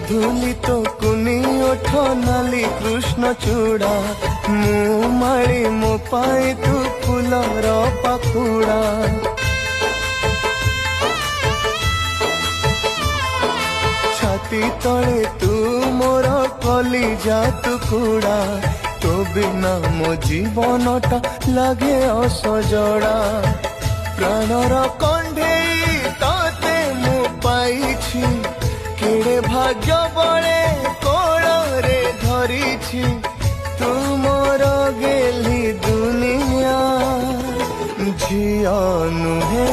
धूली तो कुनी ओठ नाली कृष्ण चूड़ा मु माड़ी मो पाए तू फूलर पाखुड़ा छाती तले तू मोर कलिजा टुकुड़ा तो बिना मो जीवनटा लगे असजड़ा प्राणर कंढेई तते मु पाइछि केड़े भाग्य बड़े कोଳରେ धरिछि तू मोर गेली दुनिया झिया नुहे